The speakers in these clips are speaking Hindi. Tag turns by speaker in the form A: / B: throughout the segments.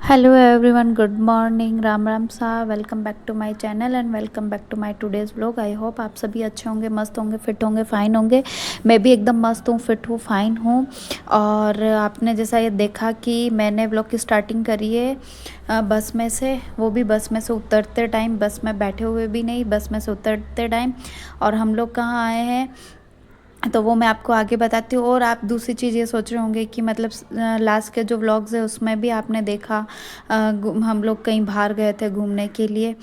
A: Hello everyone, good morning, Ram Ram सा। Welcome back to my channel and welcome back to my today's vlog. I hope आप सभी अच्छे होंगे, मस्त होंगे, फिट होंगे, फाइन होंगे। मैं भी एकदम मस्त हूँ, फिट हूँ, फाइन हूँ। और आपने जैसा ये देखा कि मैंने व्लॉग की स्टार्टिंग करी है बस में से, वो भी बस में से उतरते टाइम, बस में बैठे हुए भी नहीं, बस में से उतरते टाइम। और हम लोग कहाँ आए हैं तो वो मैं आपको आगे बताती हूँ। और आप दूसरी चीज़ ये सोच रहे होंगे कि मतलब लास्ट के जो व्लॉग्स है उसमें भी आपने देखा हम लोग कहीं बाहर गए थे घूमने के लिए।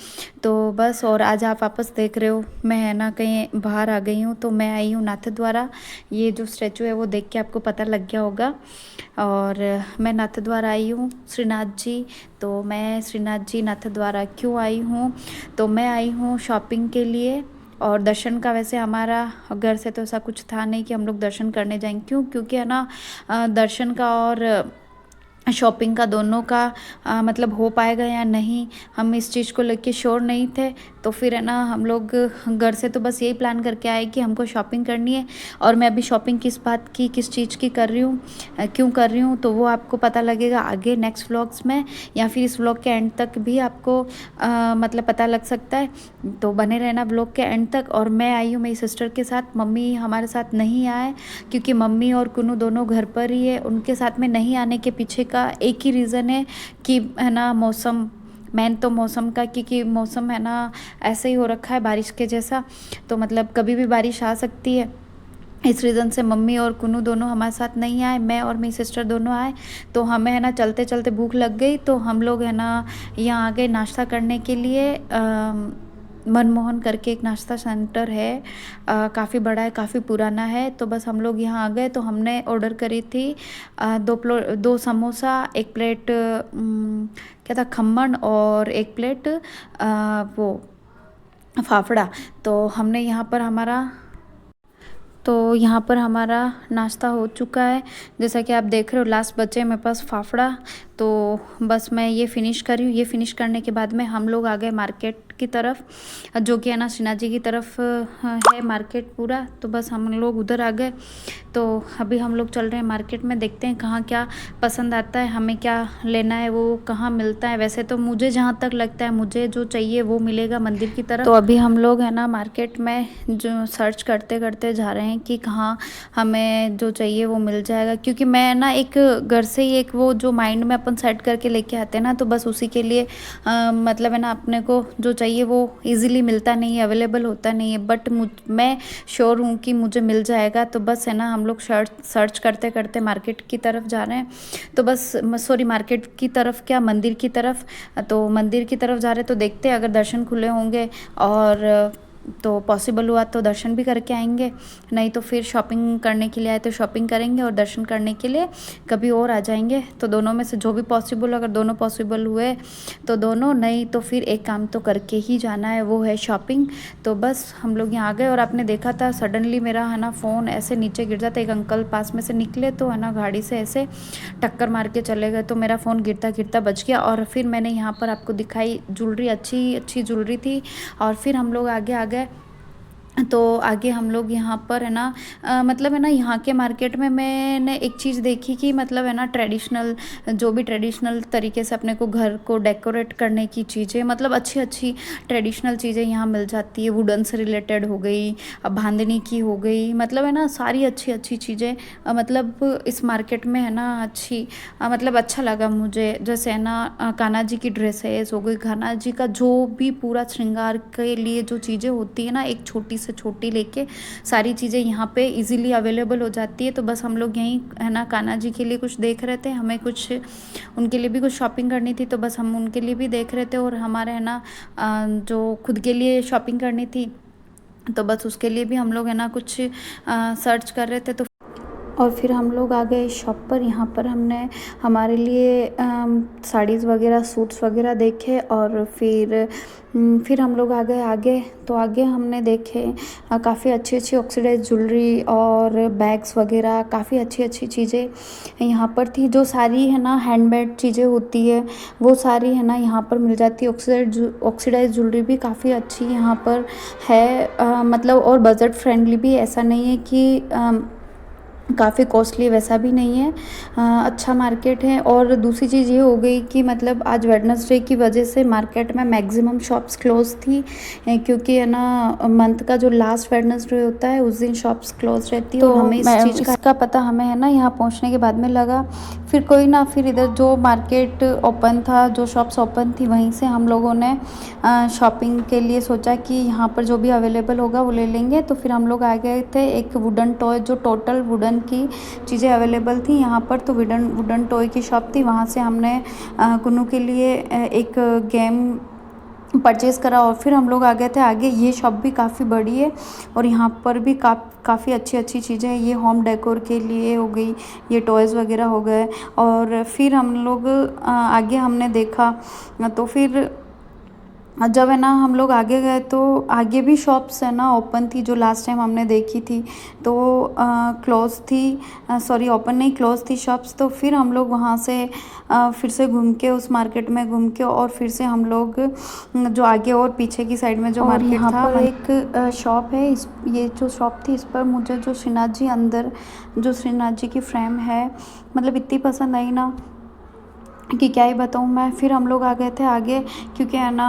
A: तो बस, और आज आप वापस देख रहे हो मैं है ना कहीं बाहर आ गई हूँ। तो मैं आई हूँ नाथद्वारा। ये जो स्टैचू है वो देख के आपको पता लग गया होगा। और मैं नाथद्वारा आई हूँ, श्रीनाथ जी। तो मैं श्रीनाथ जी नाथद्वारा क्यों आई हूँ, तो मैं आई हूँ शॉपिंग के लिए और दर्शन का। वैसे हमारा घर से तो ऐसा कुछ था नहीं कि हम लोग दर्शन करने जाएंगे, क्यों, क्योंकि है ना दर्शन का और शॉपिंग का दोनों का मतलब हो पाएगा या नहीं, हम इस चीज़ को लेके श्योर नहीं थे। तो फिर है ना हम लोग घर से तो बस यही प्लान करके आए कि हमको शॉपिंग करनी है। और मैं अभी शॉपिंग किस बात की, किस चीज़ की कर रही हूँ, क्यों कर रही हूँ, तो वो आपको पता लगेगा आगे नेक्स्ट व्लॉग्स में, या फिर इस व्लॉग के एंड तक भी आपको मतलब पता लग सकता है। तो बने रहना व्लॉग के एंड तक। और मैं आई हूँ मेरी सिस्टर के साथ, मम्मी हमारे साथ नहीं आए क्योंकि मम्मी और कुनू दोनों घर पर ही है। उनके साथ में नहीं आने के पीछे का एक ही रीज़न है कि है ना मौसम, मेन तो मौसम का, क्योंकि मौसम है ना ऐसे ही हो रखा है बारिश के जैसा। तो मतलब कभी भी बारिश आ सकती है। इस रीज़न से मम्मी और कुनू दोनों हमारे साथ नहीं आए, मैं और मेरी सिस्टर दोनों आए। तो हमें है ना चलते चलते भूख लग गई, तो हम लोग है ना यहाँ आ गए नाश्ता करने के लिए। मनमोहन करके एक नाश्ता सेंटर है, काफ़ी बड़ा है, काफ़ी पुराना है। तो बस हम लोग यहाँ आ गए। तो हमने ऑर्डर करी थी दो समोसा, एक प्लेट क्या था, खम्मन, और एक प्लेट वो फाफड़ा। तो हमने यहाँ पर हमारा नाश्ता हो चुका है। जैसा कि आप देख रहे हो लास्ट बचे हैं मेरे पास फाफड़ा। तो बस मैं ये फ़िनिश करी हूँ। ये फ़िनिश करने के बाद में हम लोग आ गए मार्केट की तरफ, जो कि है ना श्रीनाथ जी की तरफ है मार्केट पूरा। तो बस हम लोग उधर आ गए। तो अभी हम लोग चल रहे हैं मार्केट में, देखते हैं कहाँ क्या पसंद आता है, हमें क्या लेना है, वो कहाँ मिलता है। वैसे तो मुझे जहाँ तक लगता है मुझे जो चाहिए वो मिलेगा मंदिर की तरफ। तो अभी हम लोग है ना मार्केट में जो सर्च करते करते जा रहे हैं कि कहाँ हमें जो चाहिए वो मिल जाएगा। क्योंकि मैं ना एक घर से ही एक वो जो माइंड में अपन सेट करके लेके आते हैं ना, तो बस उसी के लिए मतलब है ना अपने को जो चाहिए वो इजीली मिलता नहीं है, अवेलेबल होता नहीं है। बट मैं श्योर हूँ कि मुझे मिल जाएगा। तो बस है ना हम लोग सर्च करते करते मार्केट की तरफ जा रहे हैं। तो बस सॉरी, मार्केट की तरफ क्या, मंदिर की तरफ। तो मंदिर की तरफ जा रहे हैं, तो देखते हैं अगर दर्शन खुले होंगे और तो पॉसिबल हुआ तो दर्शन भी करके आएंगे, नहीं तो फिर शॉपिंग करने के लिए आए तो शॉपिंग करेंगे, और दर्शन करने के लिए कभी और आ जाएंगे। तो दोनों में से जो भी पॉसिबल, अगर दोनों पॉसिबल हुए तो दोनों, नहीं तो फिर एक काम तो करके ही जाना है, वो है शॉपिंग। तो बस हम लोग यहाँ आ गए। और आपने देखा था सडनली मेरा है ना फ़ोन ऐसे नीचे गिर जाता, एक अंकल पास में से निकले तो है ना गाड़ी से ऐसे टक्कर मार के चले गए। तो मेरा फ़ोन गिरता गिरता बच गया। और फिर मैंने यहाँ पर आपको दिखाई ज्वेलरी, अच्छी अच्छी ज्वेलरी थी। और फिर हम लोग आगे आ गए। तो आगे हम लोग यहाँ पर है ना मतलब है ना यहाँ के मार्केट में मैंने एक चीज़ देखी कि मतलब है ना ट्रेडिशनल, जो भी ट्रेडिशनल तरीके से अपने को घर को डेकोरेट करने की चीज़ें, मतलब अच्छी अच्छी ट्रेडिशनल चीज़ें यहाँ मिल जाती है। वुडन से रिलेटेड हो गई, बांधनी की हो गई, मतलब है ना सारी अच्छी अच्छी चीज़ें मतलब इस मार्केट में है ना अच्छी मतलब अच्छा लगा मुझे। जैसे है ना कान्हा जी की ड्रेसेस हो गई, कान्हा जी का जो भी पूरा श्रृंगार के लिए जो चीज़ें होती है ना, एक छोटी से छोटी लेके सारी चीज़ें यहाँ पे इजीली अवेलेबल हो जाती है। तो बस हम लोग यहीं है ना कान्हा जी के लिए कुछ देख रहे थे, हमें कुछ उनके लिए भी कुछ शॉपिंग करनी थी। तो बस हम उनके लिए भी देख रहे थे, और हमारे है ना जो खुद के लिए शॉपिंग करनी थी, तो बस उसके लिए भी हम लोग है ना कुछ सर्च कर रहे थे। तो और फिर हम लोग आ गए शॉप पर। यहाँ पर हमने हमारे लिए साड़ीज़ वगैरह, सूट्स वगैरह देखे। और फिर हम लोग आ गए आगे। तो आगे हमने देखे काफ़ी अच्छी अच्छी ऑक्सीडाइज ज्वेलरी और बैग्स वगैरह, काफ़ी अच्छी अच्छी चीज़ें यहाँ पर थी। जो सारी है ना हैंडमेड चीज़ें होती है वो सारी है ना यहाँ पर मिल जाती है। ऑक्सीडाइज ज्वेलरी भी काफ़ी अच्छी यहाँ पर है, मतलब और बजट फ्रेंडली भी। ऐसा नहीं है कि काफ़ी कॉस्टली वैसा भी नहीं है। अच्छा मार्केट है। और दूसरी चीज़ ये हो गई कि मतलब आज वेडनेसडे की वजह से मार्केट में मैक्सिमम शॉप्स क्लोज थी, क्योंकि है ना मंथ का जो लास्ट वेडनेसडे होता है उस दिन शॉप्स क्लोज रहती है। तो और हमें इस चीज़ का इसका पता हमें है ना यहाँ पहुँचने के बाद में लगा। फिर कोई ना, फिर इधर जो मार्केट ओपन था, जो शॉप्स ओपन थी, वहीं से हम लोगों ने शॉपिंग के लिए सोचा कि यहाँ पर जो भी अवेलेबल होगा वो ले लेंगे। तो फिर हम लोग आ गए थे एक वुडन टॉय, जो टोटल वुडन की चीज़ें अवेलेबल थी यहाँ पर। तो वुडन टॉय की शॉप थी, वहाँ से हमने कुन्नू के लिए एक गेम परचेज़ करा। और फिर हम लोग आ गए थे आगे। ये शॉप भी काफ़ी बड़ी है और यहाँ पर भी काफ़ी अच्छी अच्छी चीज़ें हैं। ये होम डेकोर के लिए हो गई, ये टॉयज़ वगैरह हो गए। और फिर हम लोग आगे हमने देखा, तो फिर जब है ना हम लोग आगे गए तो आगे भी शॉप्स है ना ओपन थी, जो लास्ट टाइम हमने देखी थी। तो क्लोज थी, सॉरी ओपन नहीं, क्लोज थी शॉप्स। तो फिर हम लोग वहाँ से फिर से घूम के, उस मार्केट में घूम के, और फिर से हम लोग जो आगे और पीछे की साइड में जो मार्केट था, यहाँ पर एक शॉप है। ये जो शॉप थी, इस पर मुझे जो श्रीनाथ जी अंदर, जो श्रीनाथ जी की फ्रेम है, मतलब इतनी पसंद आई ना कि क्या ही बताऊँ मैं। फिर हम लोग आ गए थे आगे, क्योंकि है ना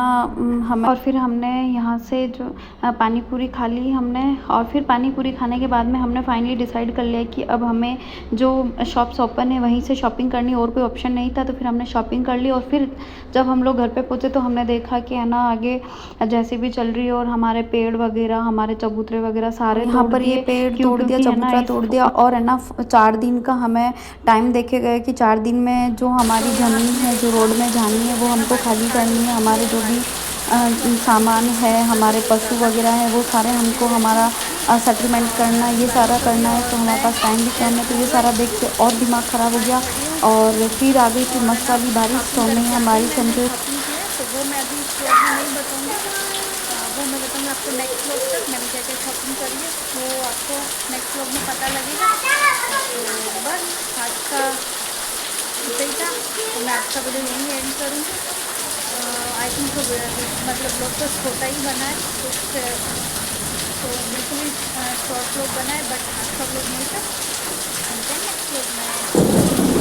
A: हमें, और फिर हमने यहाँ से जो पानी पूरी खा ली हमने। और फिर पानी पूरी खाने के बाद में हमने फाइनली डिसाइड कर लिया कि अब हमें जो शॉप्स ओपन है वहीं से शॉपिंग करनी, और कोई ऑप्शन नहीं था। तो फिर हमने शॉपिंग कर ली। और फिर जब हम लोग घर पे पहुँचे तो हमने देखा कि है ना आगे जैसे भी चल रही है, और हमारे पेड़ वगैरह, हमारे चबूतरे वगैरह सारे यहाँ पर ये पेड़ तोड़ दिया, चबूतरा तोड़ दिया। और है ना 4 दिन का हमें टाइम देखे गए कि 4 दिन में जो हमारी ज़मीन है, जो रोड में जानी है, वो हमको खाली करनी है। हमारे जो भी सामान है, हमारे पशु वगैरह हैं, वो सारे हमको हमारा सेटलमेंट करना है, ये सारा करना है। तो हमारे पास टाइम भी कम है। तो ये सारा देख के और दिमाग ख़राब हो गया। और फिर आ गई थी मस्त वाली बारिश। तो हमने यहाँ बारिश समझो, तो वो मैं अभी इस व्लॉग में नहीं बताऊँगी। वो मैं बताऊँगी आपको नेक्स्ट व्लॉग तक मैंने क्या क्या शॉपिंग करी है, वो आपको नेक्स्ट व्लॉग में पता लगेगा। तो बस आज का इतना ही था। तो मैं आज का वीडियो यहीं एंड करूँगी। आई थिंक तो मतलब ब्लॉग तो छोटा ही बना है, तो बिल्कुल ही शॉर्ट व्लॉग बना है, बट आज का व्लॉग नहीं था। नेक्स्ट व्लॉग में